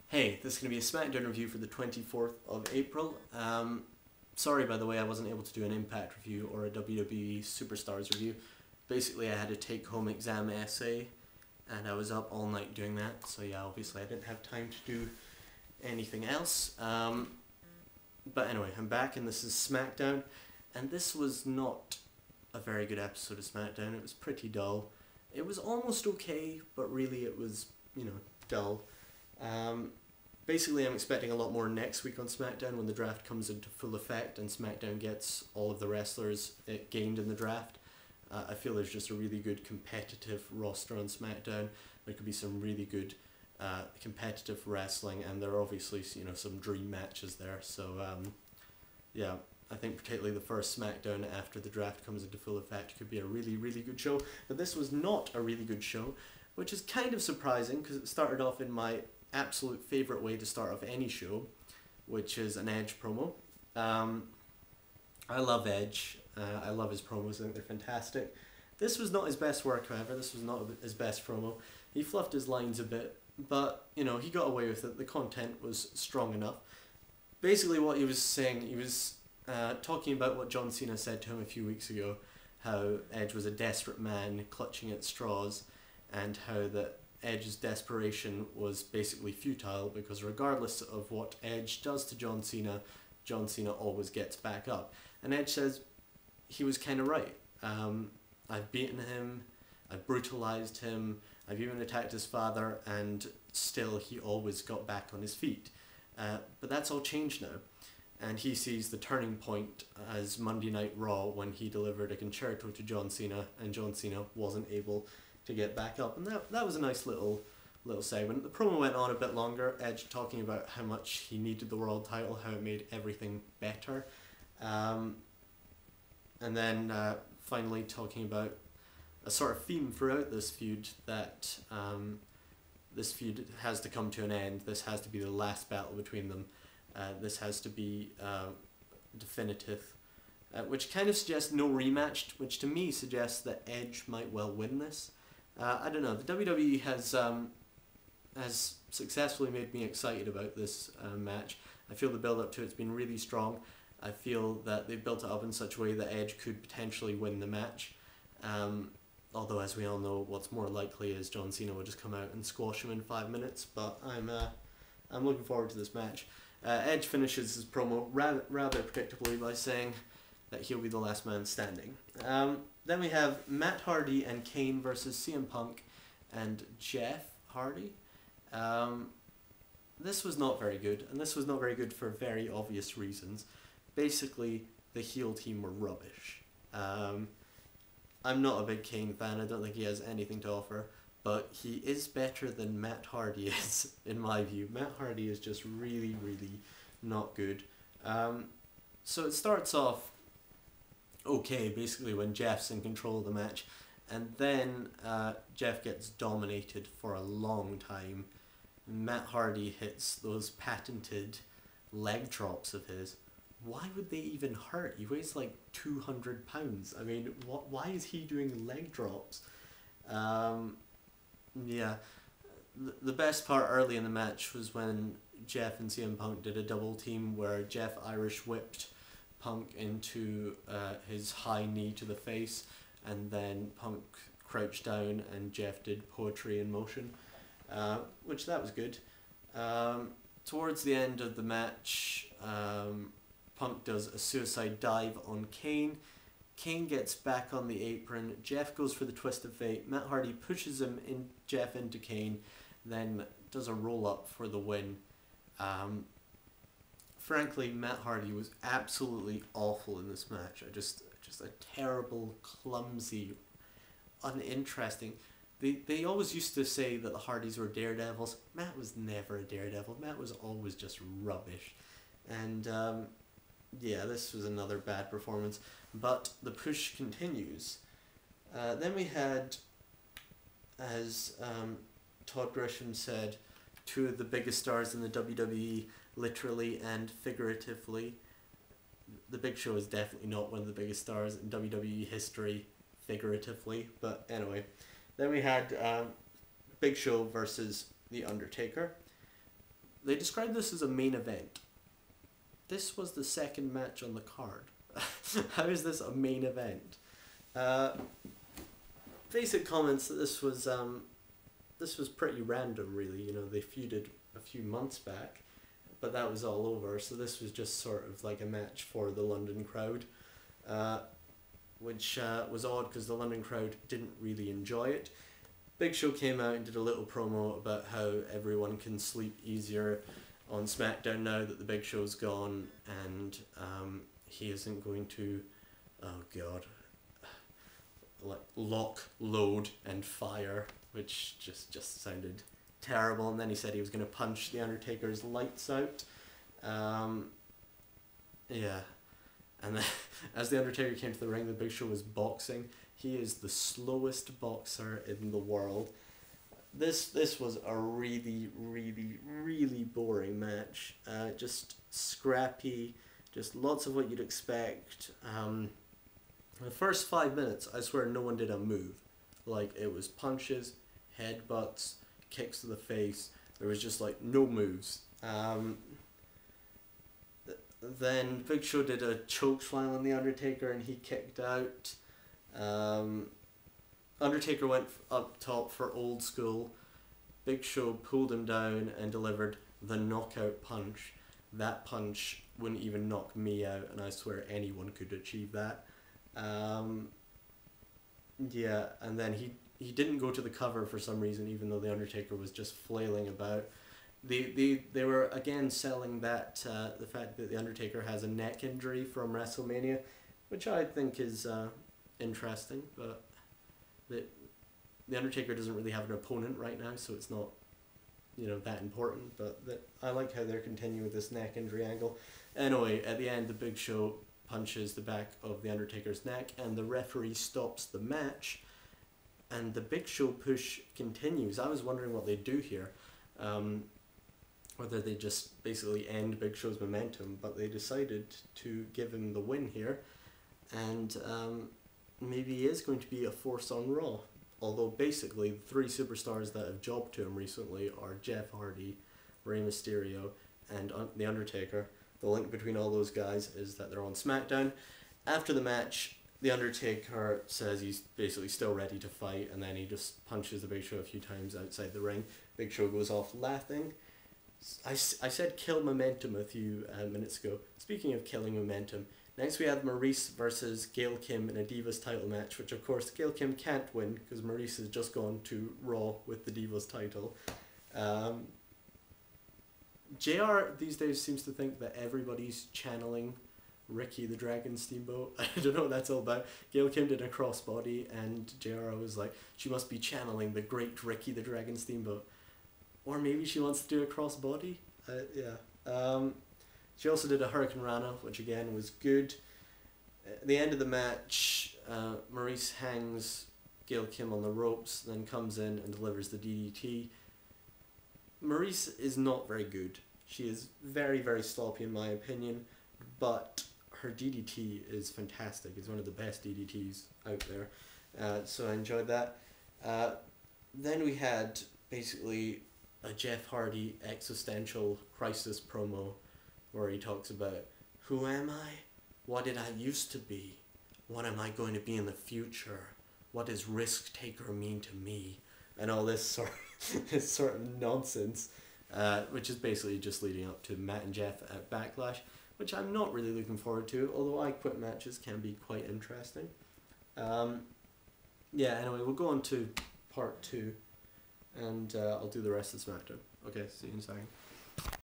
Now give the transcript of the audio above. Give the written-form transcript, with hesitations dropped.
Hey, this is going to be a Smackdown review for the 24th of April. Sorry, by the way, I wasn't able to do an Impact review or a WWE Superstars review. Basically, I had a take-home exam essay, and I was up all night doing that, so yeah, obviously I didn't have time to do anything else. But anyway, I'm back, and this is Smackdown, and this was not a very good episode of Smackdown. It was pretty dull. It was almost okay, but really it was, dull. Basically, I'm expecting a lot more next week on SmackDown when the draft comes into full effect and SmackDown gets all of the wrestlers it gained in the draft. I feel there's just a really good competitive roster on SmackDown. There could be some really good competitive wrestling, and there are obviously some dream matches there. So yeah, I think particularly the first SmackDown after the draft comes into full effect could be a really, really good show. But this was not a really good show, which is kind of surprising because it started off in my absolute favourite way to start off any show, which is an Edge promo. I love Edge. I love his promos. I think they're fantastic. This was not his best work, however. This was not his best promo. He fluffed his lines a bit, but, he got away with it. The content was strong enough. Basically what he was saying, he was talking about what John Cena said to him a few weeks ago, how Edge was a desperate man clutching at straws, and how that Edge's desperation was basically futile because regardless of what Edge does to John Cena always gets back up. And Edge says he was kind of right. I've beaten him, I've brutalized him, I've even attacked his father, and still he always got back on his feet. But that's all changed now. And he sees the turning point as Monday Night Raw when he delivered a concerto to John Cena and John Cena wasn't able to get back up, and that was a nice little segment. The promo went on a bit longer, Edge talking about how much he needed the world title, how it made everything better, and then finally talking about a sort of theme throughout this feud, that this feud has to come to an end. This has to be the last battle between them. This has to be definitive. Which kind of suggests no rematch, which to me suggests that Edge might well win this. I don't know. The WWE has successfully made me excited about this match. I feel the build-up to it's been really strong. I feel that they've built it up in such a way that Edge could potentially win the match. Although, as we all know, what's more likely is John Cena will just come out and squash him in 5 minutes. But I'm looking forward to this match. Edge finishes his promo rather predictably by saying that he'll be the last man standing. Then we have Matt Hardy and Kane versus CM Punk and Jeff Hardy. This was not very good, and this was not very good for very obvious reasons. Basically, the heel team were rubbish. I'm not a big Kane fan. I don't think he has anything to offer, but he is better than Matt Hardy is, in my view. Matt Hardy is just really, really not good. So it starts off okay, basically, when Jeff's in control of the match, and then Jeff gets dominated for a long time. Matt Hardy hits those patented leg drops of his. Why would they even hurt? He weighs like 200 pounds. I mean, why is he doing leg drops? Yeah, the best part early in the match was when Jeff and CM Punk did a double team where Jeff Irish whipped Punk into his high knee to the face, and then Punk crouched down and Jeff did poetry in motion, which that was good. Towards the end of the match, Punk does a suicide dive on Kane. Kane gets back on the apron. Jeff goes for the twist of fate. Matt Hardy pushes Jeff into Kane, then does a roll up for the win. Frankly, Matt Hardy was absolutely awful in this match. Just a terrible, clumsy, uninteresting. They always used to say that the Hardys were daredevils. Matt was never a daredevil. Matt was always just rubbish. And yeah, this was another bad performance. But the push continues. Then we had, as Todd Grisham said, two of the biggest stars in the WWE, literally and figuratively. The Big Show is definitely not one of the biggest stars in WWE history, figuratively. But anyway, then we had Big Show versus The Undertaker. they described this as a main event. This was the second match on the card. How is this a main event? Basic comments that this was pretty random, really. You know, they feuded a few months back, but that was all over. So this was just sort of like a match for the London crowd, which was odd because the London crowd didn't really enjoy it. Big Show came out and did a little promo about how everyone can sleep easier on SmackDown now that the Big Show's gone, and he isn't going to, oh god, like lock, load, and fire, which just sounded terrible. And then he said he was going to punch the Undertaker's lights out. Yeah, and then as the Undertaker came to the ring, the Big Show was boxing. He is the slowest boxer in the world. This was a really, really, really boring match. Just scrappy, just lots of what you'd expect. The first 5 minutes, I swear no one did a move. Like, it was punches, headbutts, kicks to the face. There was just like no moves. Then Big Show did a choke slam on the Undertaker and he kicked out. Undertaker went up top for old school. Big Show pulled him down and delivered the knockout punch. That punch wouldn't even knock me out, and I swear anyone could achieve that. Yeah, and then he didn't go to the cover for some reason, even though the Undertaker was just flailing about. They were again selling that the fact that the Undertaker has a neck injury from WrestleMania, which I think is interesting, but the Undertaker doesn't really have an opponent right now, so it's not, you know, that important. But I like how they're continuing with this neck injury angle. Anyway, at the end, the Big Show punches the back of the Undertaker's neck, and the referee stops the match, and the Big Show push continues. I was wondering what they'd do here, whether they just basically end Big Show's momentum, but they decided to give him the win here, and maybe he is going to be a force on Raw. Although basically the three superstars that have jobbed to him recently are Jeff Hardy, Rey Mysterio, and The Undertaker. The link between all those guys is that they're on SmackDown. After the match, The Undertaker says he's basically still ready to fight, and then he just punches the Big Show a few times outside the ring. Big Show goes off laughing. I said kill momentum a few minutes ago. Speaking of killing momentum, next we had Maurice versus Gail Kim in a Divas title match, which of course Gail Kim can't win because Maurice has just gone to Raw with the Divas title. JR these days seems to think that everybody's channeling Ricky the Dragon Steamboat. I don't know what that's all about. Gail Kim did a crossbody and JR was like, she must be channeling the great Ricky the Dragon Steamboat. Or maybe she wants to do a crossbody. Yeah. She also did a Hurricane Rana, which again was good. At the end of the match, Maurice hangs Gail Kim on the ropes, then comes in and delivers the DDT. Maurice is not very good. She is very, very sloppy in my opinion, but her DDT is fantastic. It's one of the best DDTs out there. So I enjoyed that. Then we had basically a Jeff Hardy existential crisis promo where he talks about, who am I? What did I used to be? What am I going to be in the future? What does risk taker mean to me? And all this sort of nonsense, which is basically just leading up to Matt and Jeff at Backlash, which I'm not really looking forward to, although I Quit matches can be quite interesting. Yeah, anyway, we'll go on to part 2, and I'll do the rest of SmackDown. Okay, see you in a second.